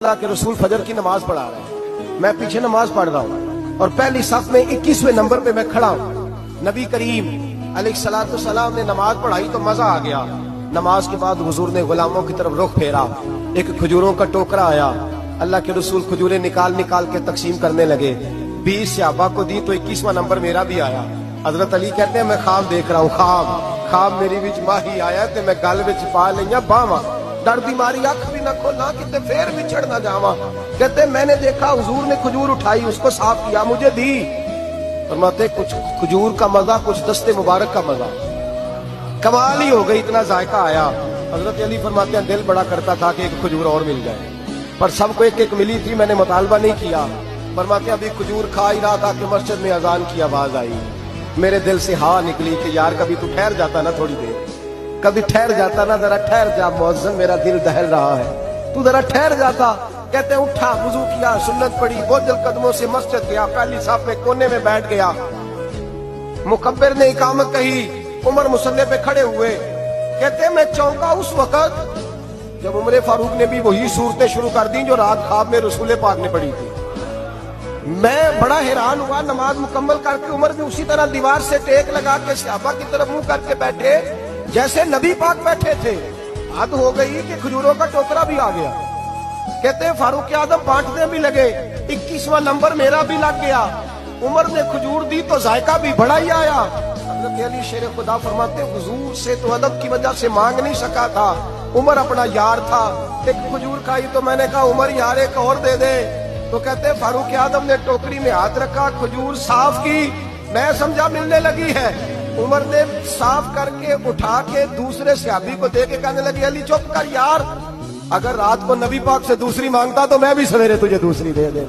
اللہ کے رسول فجر کی نماز پڑھا رہے ہیں، میں پیچھے نماز پڑھ رہا ہوں اور پہلی صف میں 21ویں نمبر پہ میں کھڑا ہوں۔ نبی کریم علیہ الصلوۃ والسلام نے نماز پڑھائی تو مزہ آ گیا۔ نماز کے بعد حضور نے غلاموں کی طرف رخ پھیرا، ایک کھجوروں کا ٹوکرا آیا، اللہ کے رسول کھجوریں نکال نکال کے تقسیم کرنے لگے۔ 20 صحابہ کو دی تو 21واں نمبر میرا بھی آیا۔ حضرت علی کہتے ہیں میں خواب دیکھ رہا ہوں، خواب میری وچ ماہی آیا تے میں گل وچ پا لئیاں باواں، ڈر بیماری اکھ بھی نہ کھولا کتے پھر بھی چڑھ نہ جاواں۔ کہتے میں نے دیکھا حضور نے کھجور اٹھائی، اس کو صاف کیا، مجھے دی۔ فرماتے کچھ کھجور کا مزہ، کچھ دست مبارک کا مزہ، کمال ہی ہو گئی، اتنا ذائقہ آیا۔ حضرت علی فرماتے ہیں دل بڑا کرتا تھا کہ ایک کھجور اور مل جائے، پر سب کو ایک ایک ملی تھی، میں نے مطالبہ نہیں کیا۔ فرماتے ہیں ابھی کھجور کھا ہی رہا تھا کہ مسجد میں اذان کی آواز آئی، میرے دل سے ہاں نکلی کہ یار کبھی تو ٹھہر جاتا نا، تھوڑی دیر کبھی ٹھہر جاتا نا، ذرا ٹھہر جا مؤذن، میرا دل دہل رہا ہے، تو ذرا ٹھہر جاتا۔ کہتے ہیں اٹھا، وضو کیا، سنت پڑھی، بوجھل قدموں سے مسجد گیا، پہلی صف میں کونے میں بیٹھ گیا۔ مکبر نے اقامت کہی، عمر مصلی پہ کھڑے ہوئے۔ کہتے ہیں میں چونکا اس وقت جب عمر فاروق نے بھی وہی صورتیں شروع کر دی جو رات خواب میں رسول پاک نے پڑھی تھی۔ میں بڑا حیران ہوا، نماز مکمل کر کے عمر بھی اسی طرح دیوار سے ٹیک لگا کے صحابہ کی طرف منہ کر کے بیٹھے جیسے نبی پاک بیٹھے تھے۔ حد ہو گئی کہ کھجوروں کا ٹوکرا بھی آ گیا۔ کہتے ہیں فاروق اعظم بانٹنے بھی لگے، 21واں نمبر میرا بھی لگ گیا۔ عمر نے کھجور دی تو ذائقہ بھی بڑا ہی آیا۔ حضرت علی شیر خدا فرماتے حضور سے تو ادب کی وجہ سے مانگ نہیں سکا تھا، عمر اپنا یار تھا۔ ایک کھجور کھائی تو میں نے کہا عمر یار ایک اور دے دے، تو کہتے ہیں فاروق اعظم نے ٹوکری میں ہاتھ رکھا، کھجور صاف کی، میں سمجھا ملنے لگی ہے۔ عمر نے صاف کر کے اٹھا کے دوسرے صحابی کو دے کے کہنے لگی علی چپ کر یار، اگر رات کو نبی پاک سے دوسری مانگتا تو میں بھی سویرے تجھے دوسری دے دیں۔